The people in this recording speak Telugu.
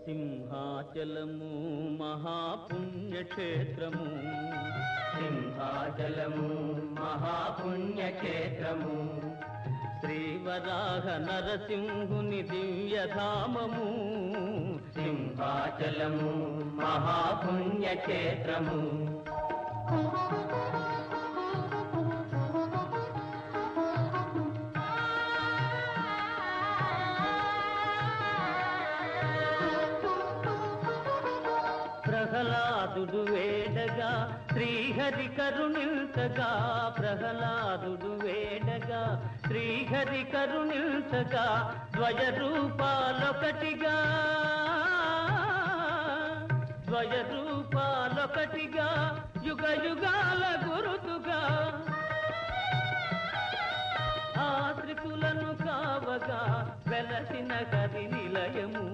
సింహాచలము మహాపుణ్యక్షేత్రము, సింహాచలము మహాపుణ్యక్షేత్రము, శ్రీవరాహ నరసింహుని దివ్యధామము, సింహాచలము మహాపుణ్యక్షేత్రము. ప్రహ్లాదుడు వేడగా శ్రీహరి కరుణించగా, ప్రహ్లాదుడు వేడగా శ్రీహరి కరుణించగా, ద్వయరూపాలొకటిగా ద్వయరూపాలొకటిగా యుగ యుగాల గురుతుగా ఆశ్రితులను కావగా వెలసిన హరి నిలయము.